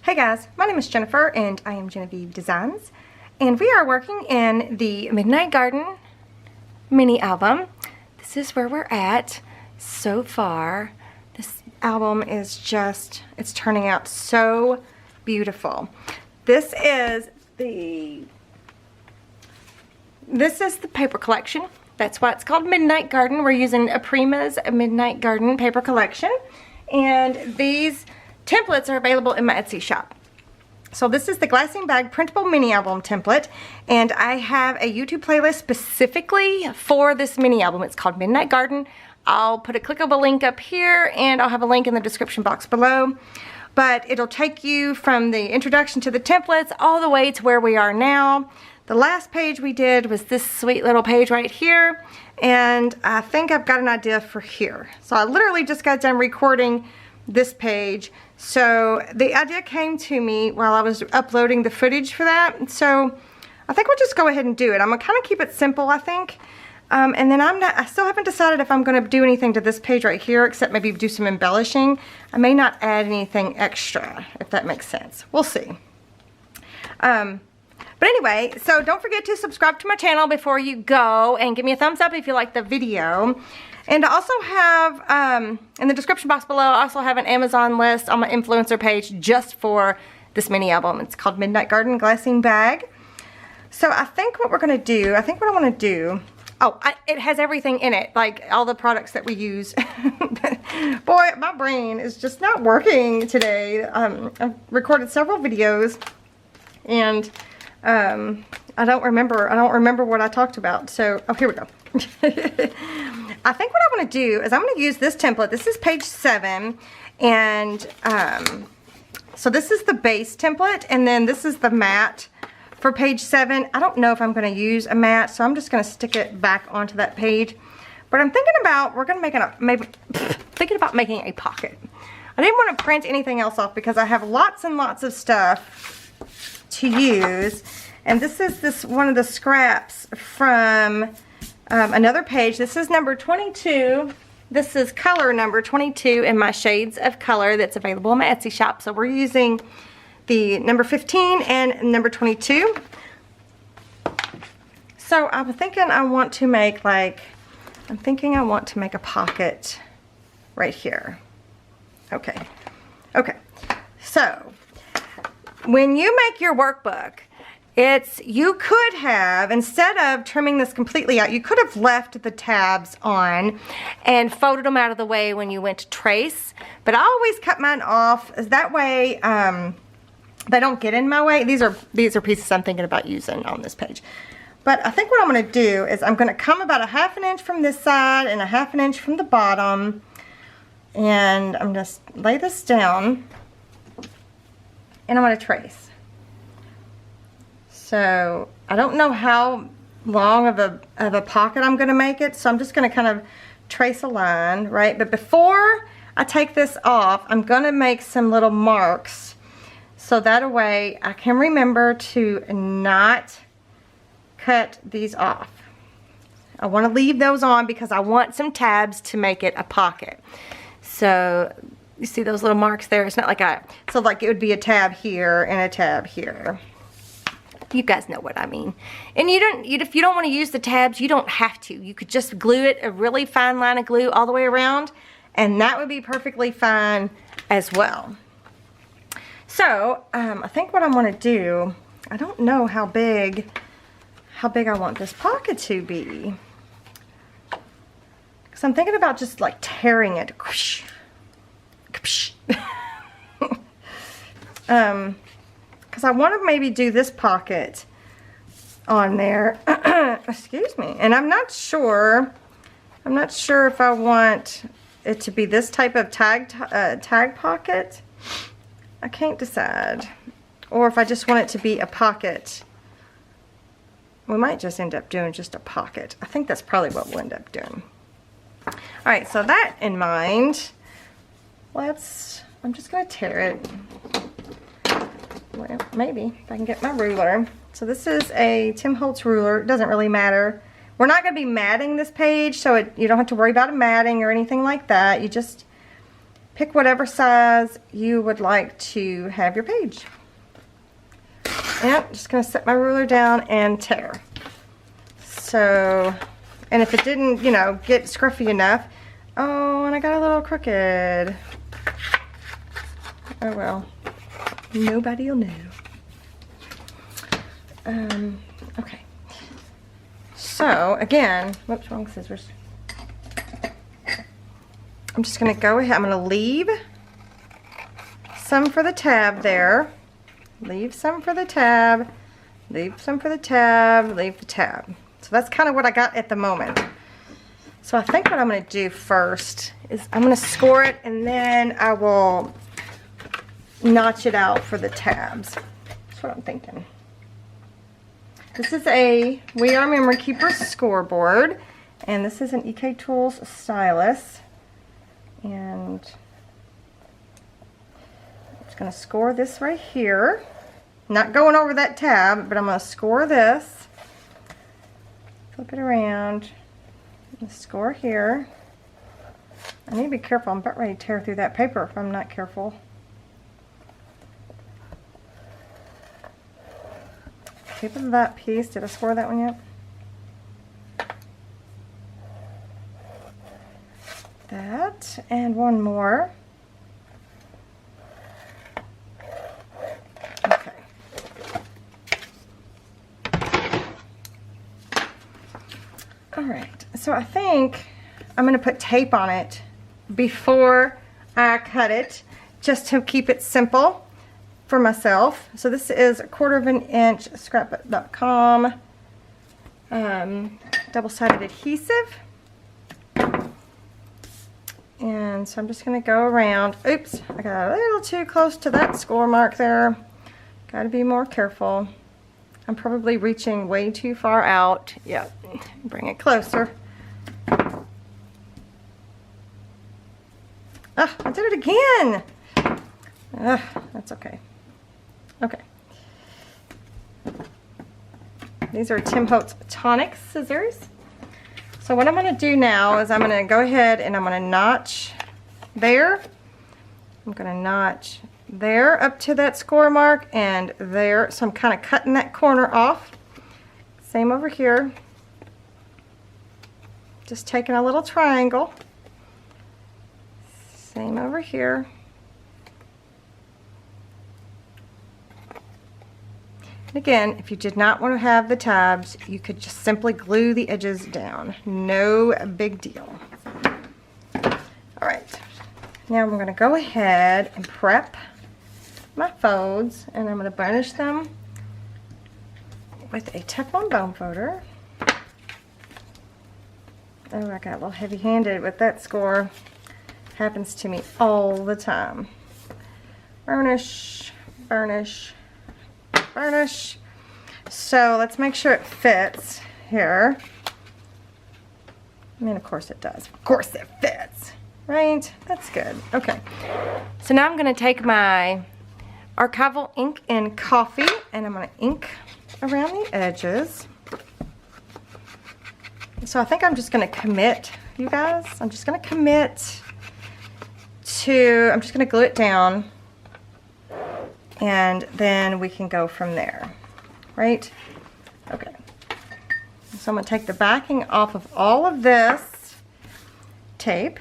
Hey guys, my name is Jennifer and I am Genevieve Designs, and we are working in the Midnight Garden mini album. This is where we're at so far. This album is just, it's turning out so beautiful. This is the paper collection. That's why it's called Midnight Garden. We're using a Prima's Midnight Garden paper collection, and these templates are available in my Etsy shop. So this is the Glassine Bag printable mini album template, and I have a YouTube playlist specifically for this mini album. It's called Midnight Garden. I'll put a clickable link up here, and I'll have a link in the description box below. But it'll take you from the introduction to the templates all the way to where we are now. The last page we did was this sweet little page right here, and I think I've got an idea for here. So I literally just got done recording this page. So the idea came to me while I was uploading the footage for that. So I think we'll just go ahead and do it. I'm gonna kind of keep it simple, I think. And then I still haven't decided if I'm gonna do anything to this page right here, except maybe do some embellishing. I may not add anything extra, if that makes sense. We'll see. But anyway, so don't forget to subscribe to my channel before you go, and give me a thumbs up if you like the video. And I also have, in the description box below, I also have an Amazon list on my influencer page just for this mini album. It's called Midnight Garden Glassine Bag. So I think what we're going to do, I think what I want to do, it has everything in it, like all the products that we use. Boy, my brain is just not working today. I've recorded several videos, and I don't remember what I talked about. So, oh, here we go. I think what I want to do is I'm going to use this template. This is page 7, and so this is the base template, and then this is the mat for page 7. I don't know if I'm going to use a mat, so I'm just going to stick it back onto that page. But I'm thinking about, we're going to make thinking about making a pocket. I didn't want to print anything else off because I have lots and lots of stuff to use, and this is one of the scraps from another page. This is number 22. This is color number 22 in my shades of color that's available in my Etsy shop. So we're using the number 15 and number 22. So I'm thinking I want to make a pocket right here. Okay. So when you make your workbook, you could have, instead of trimming this completely out, you could have left the tabs on and folded them out of the way when you went to trace. But I always cut mine off, that way they don't get in my way. These are pieces I'm thinking about using on this page. But I think what I'm going to do is I'm going to come about a 1/2 inch from this side and a 1/2 inch from the bottom, and I'm just lay this down, and I'm going to trace. So I don't know how long of a pocket I'm going to make it, so I'm just going to kind of trace a line, right? But before I take this off, I'm going to make some little marks, so that way I can remember to not cut these off. I want to leave those on because I want some tabs to make it a pocket. So you see those little marks there? It's not like so like it would be a tab here and a tab here. You guys know what I mean. And if you don't want to use the tabs, you don't have to. You could just glue it, a really fine line of glue all the way around, and that would be perfectly fine as well. So I think what I'm going to do, I don't know how big I want this pocket to be, because I'm thinking about just like tearing it. Because I want to maybe do this pocket on there. Excuse me. And I'm not sure if I want it to be this type of tag pocket. I can't decide. Or if I just want it to be a pocket. We might just end up doing just a pocket. I think that's probably what we'll end up doing. Alright, so that in mind, I'm just going to tear it. Well, maybe if I can get my ruler. So this is a Tim Holtz ruler. It doesn't really matter. We're not going to be matting this page, so you don't have to worry about matting or anything like that. You just pick whatever size you would like to have your page. And I'm just going to set my ruler down and tear. So, and if it didn't, you know, get scruffy enough, oh, and I got a little crooked. Oh well, nobody will know. Okay. So again, whoops, wrong scissors. I'm just going to go ahead. I'm going to leave some for the tab there. Leave some for the tab. Leave some for the tab. Leave the tab. So that's kind of what I got at the moment. So I think what I'm going to do first is I'm going to score it, and then I will notch it out for the tabs. That's what I'm thinking. This is a We Are Memory Keeper scoreboard, and this is an EK Tools stylus. And I'm just going to score this right here. Not going over that tab, but I'm going to score this. Flip it around. And score here. I need to be careful. I'm about ready to tear through that paper if I'm not careful. Tip of that piece. Did I score that one yet? That, and one more. Okay. Alright, so I think I'm going to put tape on it before I cut it, just to keep it simple for myself. So this is 1/4 inch scrapbook.com double-sided adhesive. And so I'm just going to go around. Oops, I got a little too close to that score mark there. Got to be more careful. I'm probably reaching way too far out. Yep, bring it closer. Ah, I did it again. That's okay. Okay. These are Tim Holtz Tonic scissors. So what I'm going to do now is I'm going to go ahead and I'm going to notch there. I'm going to notch there up to that score mark and there. So I'm kind of cutting that corner off. Same over here. Just taking a little triangle. Same over here. Again, if you did not want to have the tabs, you could just simply glue the edges down. No big deal. Alright, now I'm going to go ahead and prep my folds, and I'm going to burnish them with a Teflon bone folder. Oh, I got a little heavy-handed with that score. Happens to me all the time. Burnish, burnish, burnish. So let's make sure it fits here. I mean, of course it does. Of course it fits, right? That's good. Okay. So now I'm going to take my archival ink in coffee, and I'm going to ink around the edges. So I think I'm just going to commit, you guys. I'm just going to commit to, I'm just going to glue it down. And then we can go from there, right? Okay. So I'm going to take the backing off of all of this tape.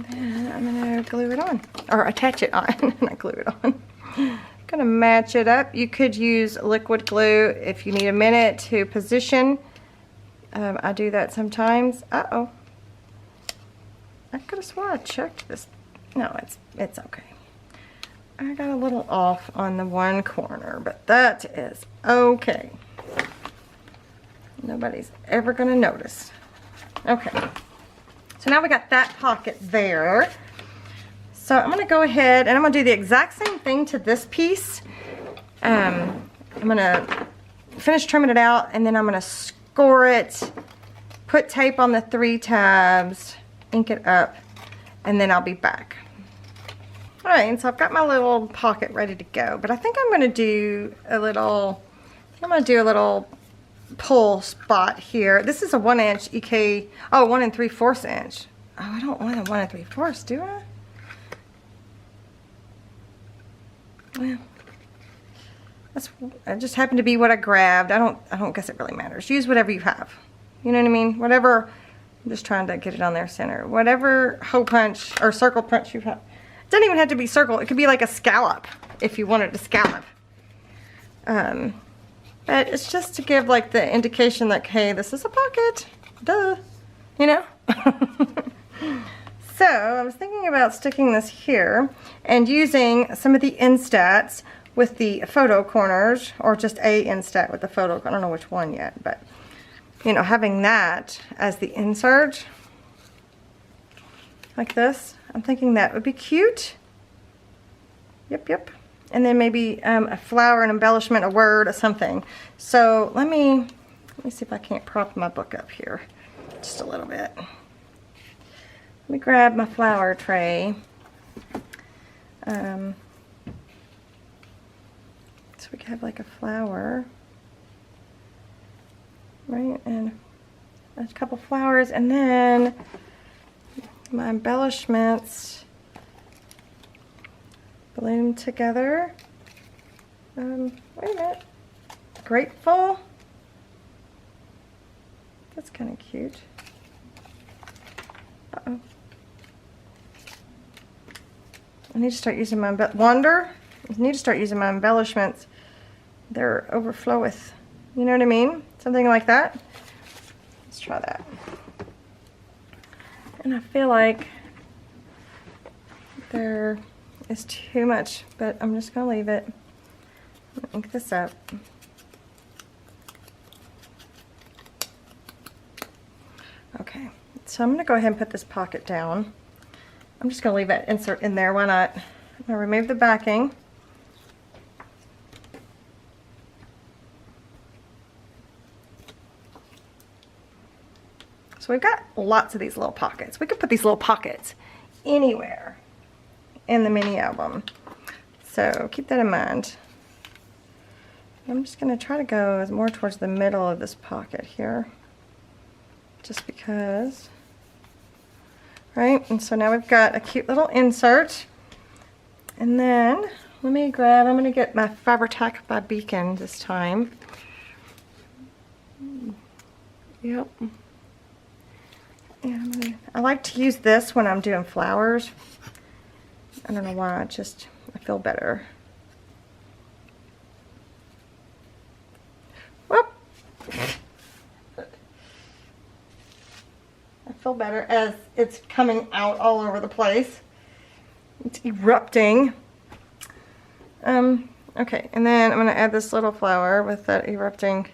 Then I'm going to glue it on, or attach it on, not glue it on. Going to match it up. You could use liquid glue if you need a minute to position. I do that sometimes. Uh-oh. I could have sworn I checked this. No, it's okay. I got a little off on the one corner, but that is okay. Nobody's ever going to notice. Okay. So now we got that pocket there. So I'm going to go ahead and I'm going to do the exact same thing to this piece. I'm going to finish trimming it out, and then I'm going to score it put tape on the 3 tabs, ink it up, and then I'll be back. All right, and so I've got my little pocket ready to go, but I think I'm going to do a little, pull spot here. This is a 1 inch EK, 1 3/4 inch. Oh, I don't want a 1 3/4, do I? Well, that just happened to be what I grabbed. I don't guess it really matters. Use whatever you have. You know what I mean? Whatever, I'm just trying to get it on there center. Whatever hole punch or circle punch you have. It doesn't even have to be circle. It could be like a scallop if you wanted to scallop. But it's just to give like the indication that, hey, this is a pocket. Duh. You know? So I was thinking about sticking this here and using some of the Instats with the photo corners, or just a Instat with the photo. I don't know which one yet, but you know, having that as the insert like this, I'm thinking that would be cute. Yep. And then maybe a flower, an embellishment, a word, or something. So let me see if I can't prop my book up here just a little bit. Let me grab my flower tray. So we can have like a flower, right? And a couple flowers, and then my embellishments bloom together. Wait a minute. Grateful. That's kind of cute. Uh-oh. I need to start using my wonder. I need to start using my embellishments. They're overflow with, you know what I mean? Something like that. Let's try that. And I feel like there is too much, but I'm just gonna leave it. I'm gonna ink this up. Okay, so I'm gonna go ahead and put this pocket down. I'm just gonna leave that insert in there, why not? I'm gonna remove the backing. So we've got lots of these little pockets. We could put these little pockets anywhere in the mini album. So keep that in mind. I'm just going to try to go more towards the middle of this pocket here. Just because. Right? And so now we've got a cute little insert. And then let me grab, I'm going to get my Fabri-Tac by Beacon this time. Yep. And I like to use this when I'm doing flowers. I don't know why, I feel better. Whoop. I feel better as it's coming out all over the place. It's erupting. Okay, and then I'm going to add this little flower with that erupting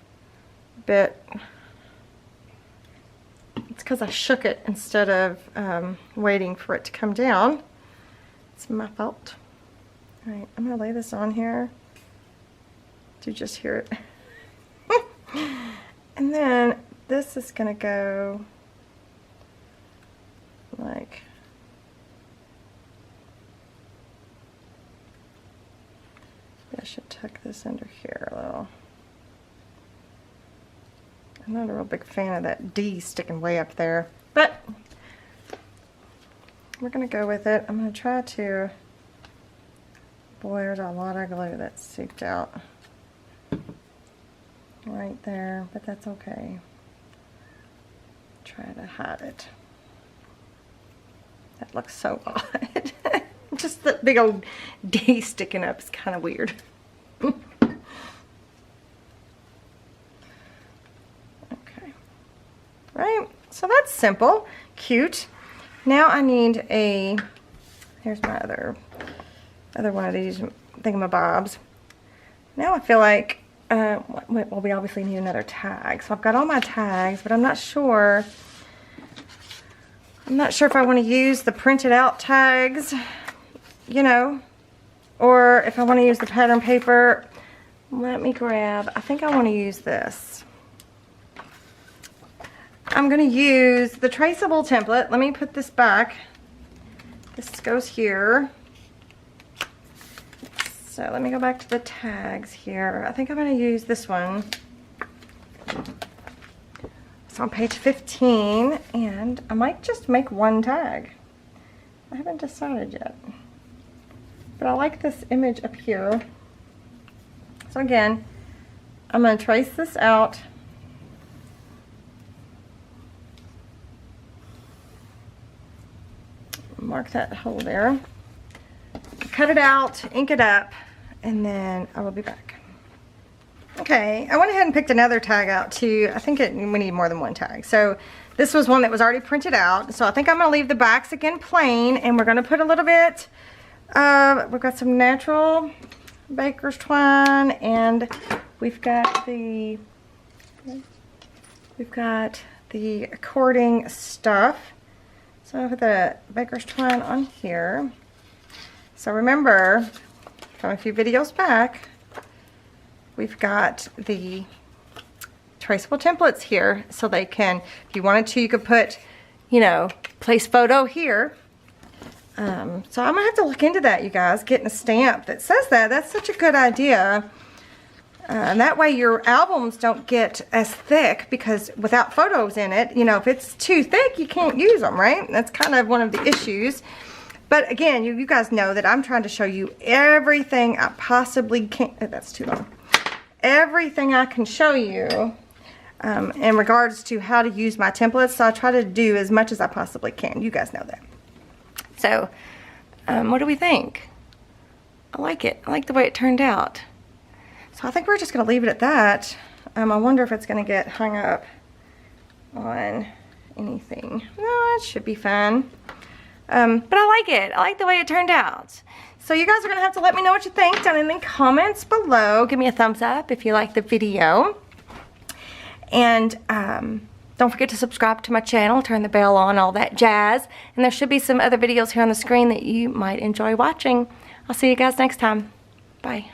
bit. It's because I shook it instead of waiting for it to come down. It's my fault. All right, I'm going to lay this on here. Do you just hear it? And then this is going to go like, I should tuck this under here a little. I'm not a real big fan of that D sticking way up there, but we're going to go with it. I'm going to try to, boy, there's a lot of glue that's seeped out right there, but that's okay. Try to hide it. That looks so odd. Just that big old D sticking up is kind of weird. Right, so that's simple, cute. Now I need a, here's my other one of these thingamabobs. Now I feel like, well, we obviously need another tag. So I've got all my tags, but I'm not sure if I want to use the printed out tags, you know, or if I want to use the pattern paper. Let me grab, I think I want to use this. I'm going to use the traceable template. Let me put this back. This goes here. So let me go back to the tags here. I think I'm going to use this one. It's on page 15, and I might just make one tag. I haven't decided yet. But I like this image up here. So again, I'm going to trace this out. Mark that hole there. Cut it out, ink it up, and then I will be back. Okay, I went ahead and picked another tag out too. I think we need more than one tag. So this was one that was already printed out. So I think I'm going to leave the backs again plain, and we're going to put a little bit of, we've got some natural baker's twine, and we've got the cording stuff. So I'll put the baker's twine on here. So remember, from a few videos back, we've got the traceable templates here, so they can, if you wanted to, you could put, you know, place photo here. So I'm gonna have to look into that, you guys, getting a stamp that says that. That's such a good idea. And that way your albums don't get as thick, because without photos in it, you know, if it's too thick, you can't use them, right? That's kind of one of the issues. But again, you guys know that I'm trying to show you everything I possibly can. That's too long. Everything I can show you in regards to how to use my templates. So I try to do as much as I possibly can. You guys know that. So what do we think? I like it. I like the way it turned out. So I think we're just going to leave it at that. I wonder if it's going to get hung up on anything. No, it should be fine. But I like it. I like the way it turned out. So you guys are going to have to let me know what you think down in the comments below. Give me a thumbs up if you like the video. And don't forget to subscribe to my channel, turn the bell on, all that jazz. And there should be some other videos here on the screen that you might enjoy watching. I'll see you guys next time. Bye.